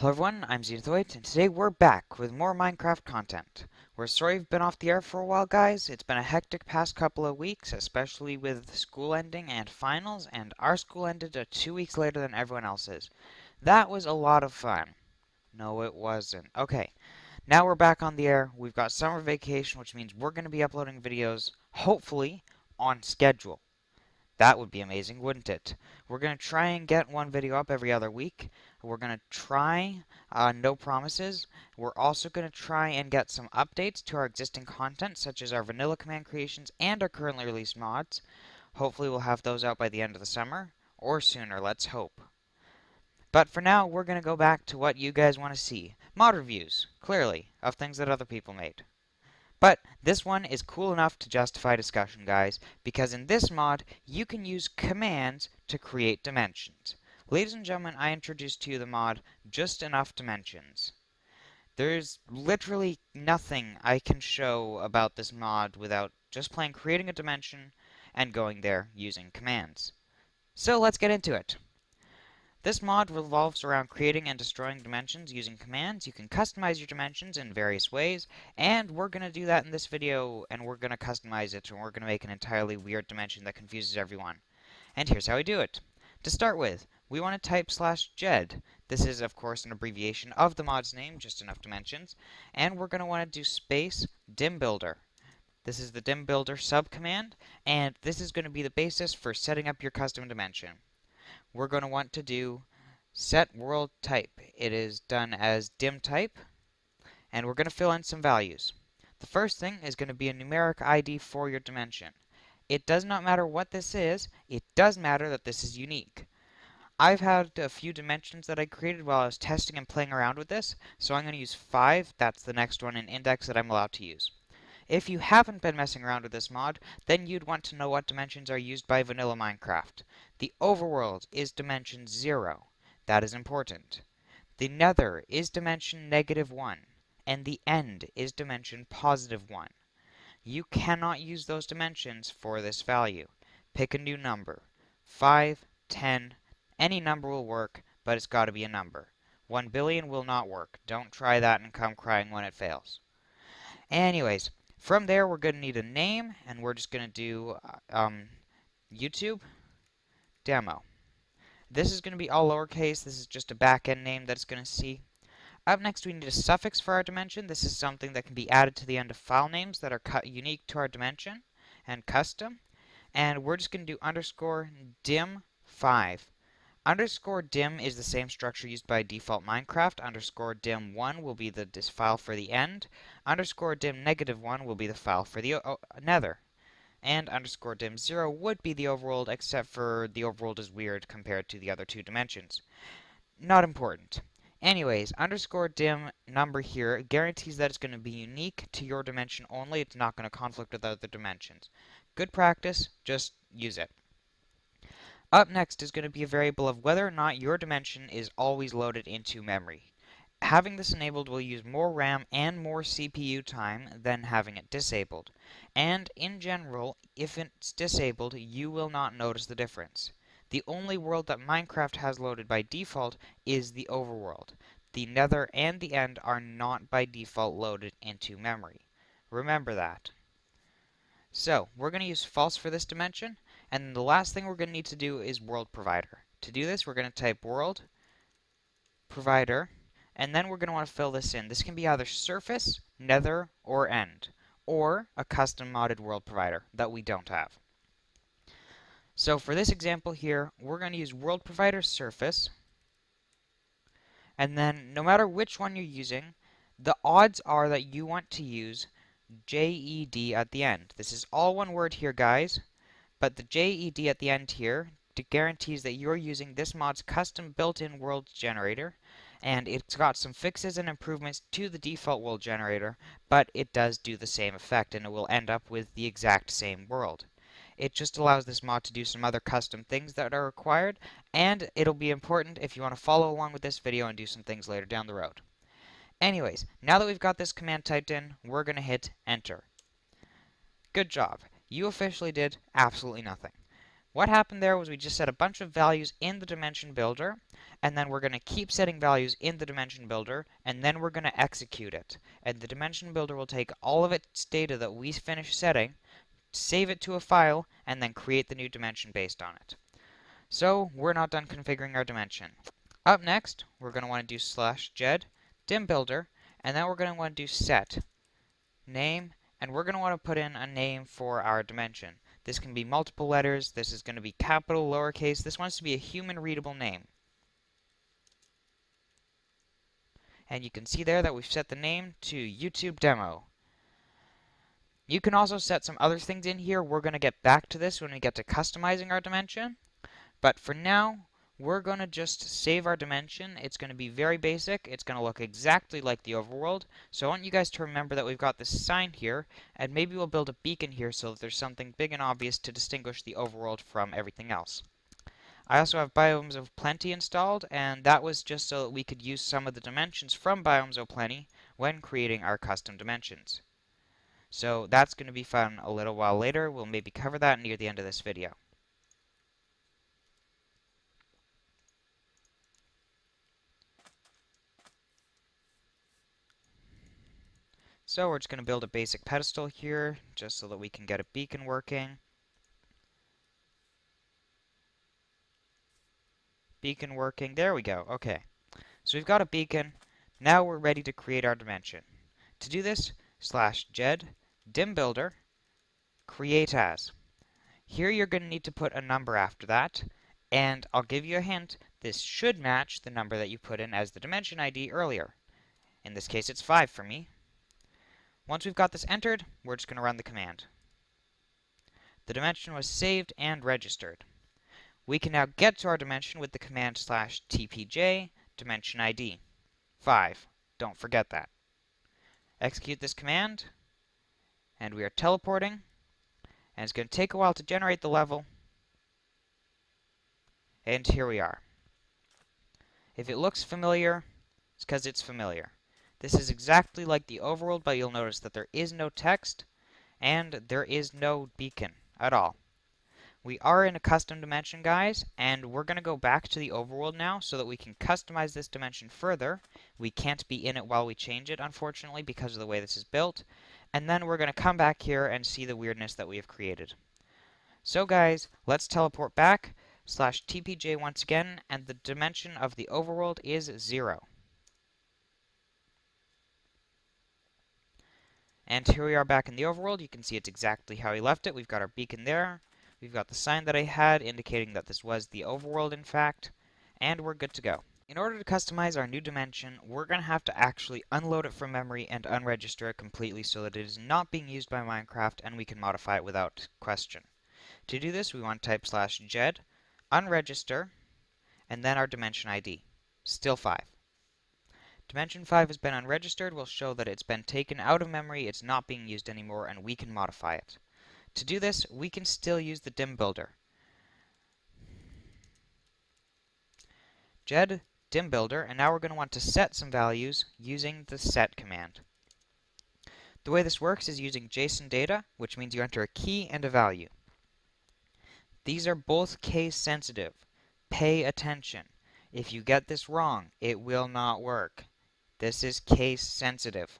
Hello everyone, I'm ZenithCorps, and today we're back with more Minecraft content. We're sorry we've been off the air for a while, guys. It's been a hectic past couple of weeks, especially with school ending and finals, and our school ended 2 weeks later than everyone else's. That was a lot of fun. No, it wasn't. Okay, now we're back on the air. We've got summer vacation, which means we're going to be uploading videos, hopefully, on schedule. That would be amazing, wouldn't it? We're going to try and get one video up every other week. We're going to try, no promises. We're also going to try and get some updates to our existing content, such as our vanilla command creations and our currently released mods. Hopefully we'll have those out by the end of the summer, or sooner, let's hope. But for now, we're going to go back to what you guys want to see. Mod reviews, clearly, of things that other people made. But this one is cool enough to justify discussion, guys, because in this mod, you can use commands to create dimensions. Ladies and gentlemen, I introduced to you the mod, Just Enough Dimensions. There's literally nothing I can show about this mod without just plain creating a dimension and going there using commands. So let's get into it. This mod revolves around creating and destroying dimensions using commands. You can customize your dimensions in various ways, and we're going to do that in this video, and we're going to customize it, and we're going to make an entirely weird dimension that confuses everyone. And here's how we do it. To start with, we want to type /jed. This is, of course, an abbreviation of the mod's name, Just Enough Dimensions, and we're going to want to do space dimbuilder. This is the dimbuilder subcommand, and this is going to be the basis for setting up your custom dimension. We're going to want to do set world type. It is done as dim type, and we're going to fill in some values. The first thing is going to be a numeric ID for your dimension. It does not matter what this is, it does matter that this is unique. I've had a few dimensions that I created while I was testing and playing around with this, so I'm going to use 5. That's the next one in index that I'm allowed to use. If you haven't been messing around with this mod, then you'd want to know what dimensions are used by vanilla Minecraft. The overworld is dimension 0. That is important. The nether is dimension -1, and the end is dimension +1. You cannot use those dimensions for this value. Pick a new number. 5, 10, any number will work, but it's got to be a number. 1 billion will not work. Don't try that and come crying when it fails. Anyways, from there, we're going to need a name, and we're just going to do YouTube demo. This is going to be all lowercase. This is just a backend name that it's going to see. Up next, we need a suffix for our dimension. This is something that can be added to the end of file names that are unique to our dimension and custom. And we're just going to do _dim5. _dim is the same structure used by default Minecraft. _dim1 will be the file for the end. _dim -1 will be the file for the nether. And _dim0 would be the overworld, except for the overworld is weird compared to the other two dimensions. Not important. Anyways, _dim number here guarantees that it's going to be unique to your dimension only. It's not going to conflict with other dimensions. Good practice, just use it. Up next is going to be a variable of whether or not your dimension is always loaded into memory. Having this enabled will use more RAM and more CPU time than having it disabled. And in general, if it's disabled, you will not notice the difference. The only world that Minecraft has loaded by default is the overworld. The nether and the end are not by default loaded into memory. Remember that. So, we're going to use false for this dimension, and then the last thing we're going to need to do is world provider. To do this, we're going to type world provider, and then we're going to want to fill this in. This can be either surface, nether, or end, or a custom modded world provider that we don't have. So for this example here, we're going to use world provider surface, and then no matter which one you're using, the odds are that you want to use JED at the end. This is all one word here, guys, but the JED at the end here guarantees that you're using this mod's custom built-in world generator, and it's got some fixes and improvements to the default world generator, but it does do the same effect, and it will end up with the exact same world. It just allows this mod to do some other custom things that are required, and it'll be important if you want to follow along with this video and do some things later down the road. Anyways, now that we've got this command typed in, we're going to hit enter. Good job. You officially did absolutely nothing. What happened there was we just set a bunch of values in the dimension builder, and then we're going to keep setting values in the dimension builder, and then we're going to execute it. And the dimension builder will take all of its data that we finish setting, save it to a file, and then create the new dimension based on it. So we're not done configuring our dimension. Up next, we're going to want to do /jed dimbuilder, and then we're going to want to do set name, and we're going to want to put in a name for our dimension. This can be multiple letters. This is going to be capital, lowercase. This wants to be a human readable name. And you can see there that we've set the name to YouTube demo. You can also set some other things in here. We're going to get back to this when we get to customizing our dimension. But for now, we're going to just save our dimension. It's going to be very basic. It's going to look exactly like the overworld. So I want you guys to remember that we've got this sign here, and maybe we'll build a beacon here so that there's something big and obvious to distinguish the overworld from everything else. I also have Biomes of Plenty installed, and that was just so that we could use some of the dimensions from Biomes of Plenty when creating our custom dimensions. So that's going to be fun a little while later. We'll maybe cover that near the end of this video. So we're just going to build a basic pedestal here, just so that we can get a beacon working. Beacon working. There we go. Okay. So we've got a beacon. Now we're ready to create our dimension. To do this, /jed dimbuilder create as. Here you're going to need to put a number after that, and I'll give you a hint. This should match the number that you put in as the dimension ID earlier. In this case, it's 5 for me. Once we've got this entered, we're just going to run the command. The dimension was saved and registered. We can now get to our dimension with the command /tpj dimension ID 5. Don't forget that. Execute this command, and we are teleporting, and it's going to take a while to generate the level, and here we are. If it looks familiar, it's because it's familiar. This is exactly like the overworld, but you'll notice that there is no text, and there is no beacon at all. We are in a custom dimension, guys, and we're going to go back to the overworld now so that we can customize this dimension further. We can't be in it while we change it, unfortunately, because of the way this is built. And then we're going to come back here and see the weirdness that we have created. So, guys, let's teleport back, /tpj once again, and the dimension of the overworld is 0. And here we are back in the overworld. You can see it's exactly how we left it. We've got our beacon there. We've got the sign that I had indicating that this was the overworld, in fact, and we're good to go. In order to customize our new dimension, we're going to have to actually unload it from memory and unregister it completely so that it is not being used by Minecraft and we can modify it without question. To do this, we want to type /jed unregister and then our dimension ID, still 5. Dimension 5 has been unregistered. We'll show that it's been taken out of memory, it's not being used anymore, and we can modify it. To do this, we can still use the dimbuilder. Jed dimbuilder, and now we're going to want to set some values using the set command. The way this works is using JSON data, which means you enter a key and a value. These are both case sensitive. Pay attention. If you get this wrong, it will not work. This is case sensitive.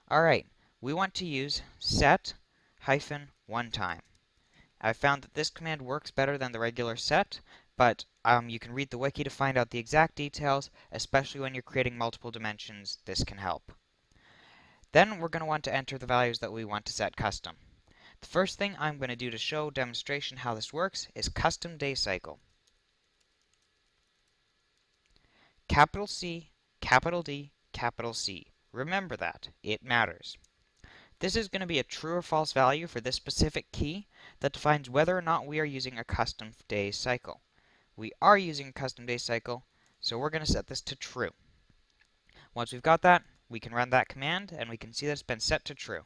Alright, we want to use set-onetime. I found that this command works better than the regular set, but you can read the wiki to find out the exact details, especially when you're creating multiple dimensions. This can help. Then we're going to want to enter the values that we want to set custom. The first thing I'm going to do to show demonstration how this works is custom day cycle. Capital C, capital D, capital C. Remember that. It matters. This is going to be a true or false value for this specific key that defines whether or not we are using a custom day cycle. We are using a custom day cycle, so we're going to set this to true. Once we've got that, we can run that command, and we can see that it's been set to true.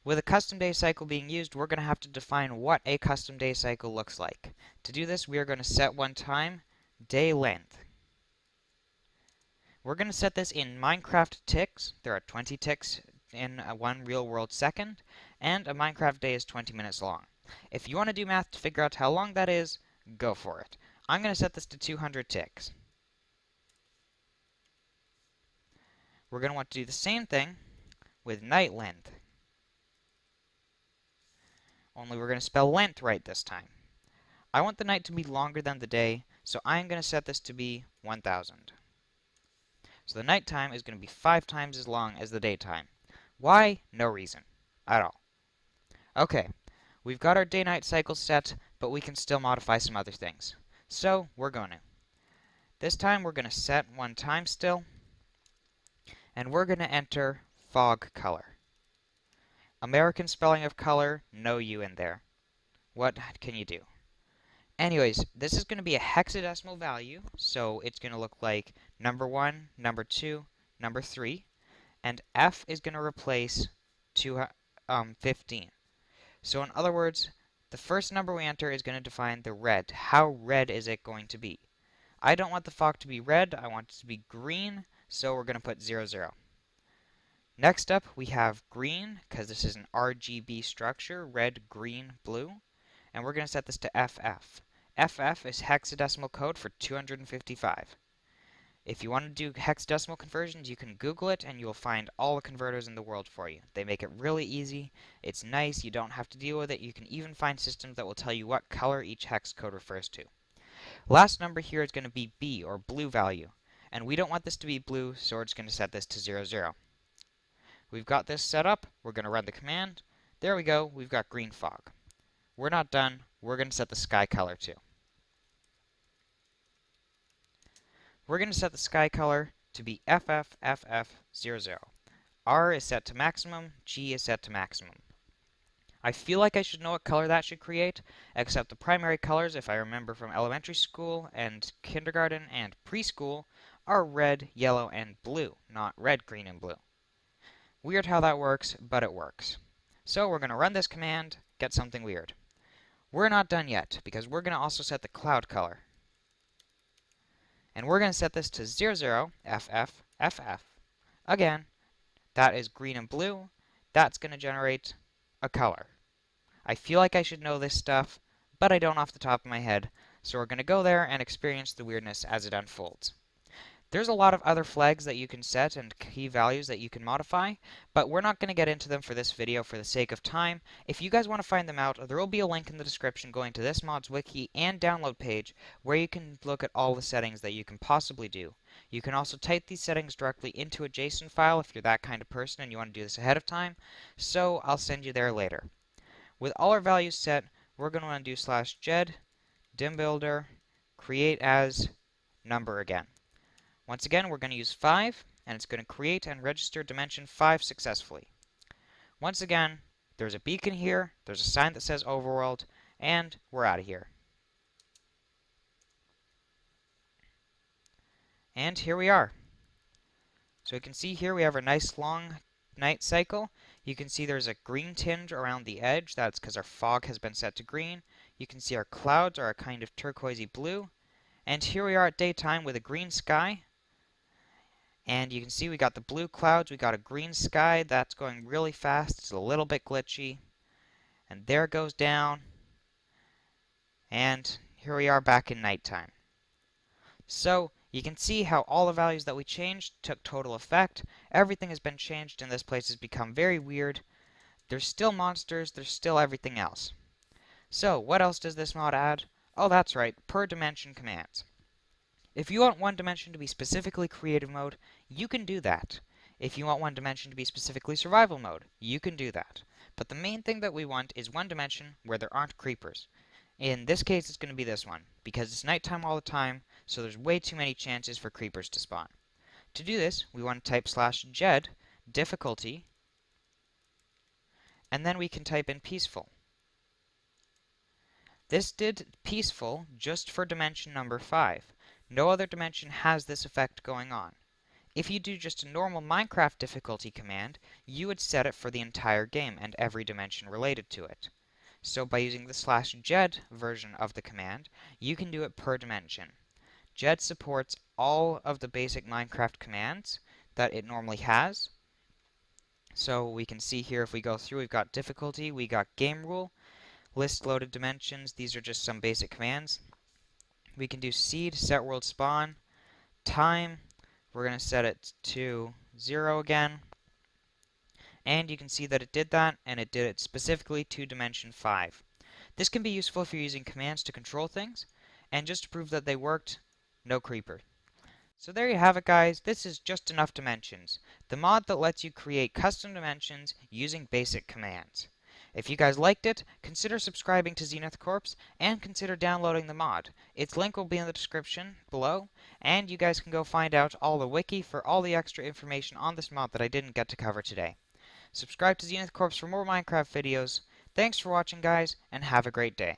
With a custom day cycle being used, we're going to have to define what a custom day cycle looks like. To do this, we are going to set-onetime day length. We're going to set this in Minecraft ticks. There are 20 ticks in one real-world second, and a Minecraft day is 20 minutes long. If you want to do math to figure out how long that is, go for it. I'm going to set this to 200 ticks. We're going to want to do the same thing with night length. Only we're going to spell length right this time. I want the night to be longer than the day, so I'm going to set this to be 1000. So the nighttime is going to be 5 times as long as the daytime. Why? No reason at all. Okay, we've got our day-night cycle set, but we can still modify some other things. So we're going to. This time we're going to set one time still, and we're going to enter fog color. American spelling of color, no U in there. What can you do? Anyways, this is going to be a hexadecimal value, so it's going to look like number 1, number 2, number 3, and F is going to replace 15. So in other words, the first number we enter is going to define the red. How red is it going to be? I don't want the fog to be red, I want it to be green, so we're going to put 00. Next up, we have green, because this is an RGB structure, red, green, blue, and we're going to set this to FF. FF is hexadecimal code for 255. If you want to do hexadecimal conversions, you can Google it and you'll find all the converters in the world for you. They make it really easy. It's nice. You don't have to deal with it. You can even find systems that will tell you what color each hex code refers to. Last number here is going to be B, or blue value. And we don't want this to be blue, so we're just going to set this to 00. We've got this set up. We're going to run the command. There we go. We've got green fog. We're not done. We're going to set the sky color too. We're going to set the sky color to be FFFF00. R is set to maximum, G is set to maximum. I feel like I should know what color that should create, except the primary colors, if I remember from elementary school and kindergarten and preschool, are red, yellow, and blue, not red, green, and blue. Weird how that works, but it works. So we're going to run this command, get something weird. We're not done yet, because we're going to also set the cloud color. And we're going to set this to 00, FFFF. Again, that is green and blue. That's going to generate a color. I feel like I should know this stuff, but I don't off the top of my head, so we're going to go there and experience the weirdness as it unfolds. There's a lot of other flags that you can set and key values that you can modify, but we're not going to get into them for this video for the sake of time. If you guys want to find them out, there will be a link in the description going to this mod's wiki and download page where you can look at all the settings that you can possibly do. You can also type these settings directly into a JSON file if you're that kind of person and you want to do this ahead of time, so I'll send you there later. With all our values set, we're going to want to do /ged, dimbuilder, create as, number again. Once again, we're going to use 5, and it's going to create and register dimension 5 successfully. Once again, there's a beacon here, there's a sign that says overworld, and we're out of here. And here we are. So you can see here we have a nice long night cycle. You can see there's a green tinge around the edge. That's because our fog has been set to green. You can see our clouds are a kind of turquoisey blue. And here we are at daytime with a green sky. And you can see we got the blue clouds, we got a green sky. That's going really fast. It's a little bit glitchy. And there it goes down. And here we are back in nighttime. So you can see how all the values that we changed took total effect. Everything has been changed and this place has become very weird. There's still monsters, there's still everything else. So what else does this mod add? Oh, that's right, per dimension commands. If you want one dimension to be specifically creative mode, you can do that. If you want one dimension to be specifically survival mode, you can do that. But the main thing that we want is one dimension where there aren't creepers. In this case, it's going to be this one, because it's nighttime all the time, so there's way too many chances for creepers to spawn. To do this, we want to type /ged, difficulty, and then we can type in peaceful. This did peaceful just for dimension number 5. No other dimension has this effect going on. If you do just a normal Minecraft difficulty command, you would set it for the entire game and every dimension related to it. So by using the /ged version of the command, you can do it per dimension. Ged supports all of the basic Minecraft commands that it normally has. So we can see here if we go through, we've got difficulty, we got game rule, list loaded dimensions. These are just some basic commands. We can do seed, set world spawn, time. We're going to set it to 0 again. And you can see that it did that, and it did it specifically to dimension 5. This can be useful if you're using commands to control things, and just to prove that they worked, no creeper. So there you have it, guys. This is just enough dimensions, the mod that lets you create custom dimensions using basic commands. If you guys liked it, consider subscribing to ZenithCorps and consider downloading the mod. Its link will be in the description below, and you guys can go find out all the wiki for all the extra information on this mod that I didn't get to cover today. Subscribe to ZenithCorps for more Minecraft videos. Thanks for watching, guys, and have a great day.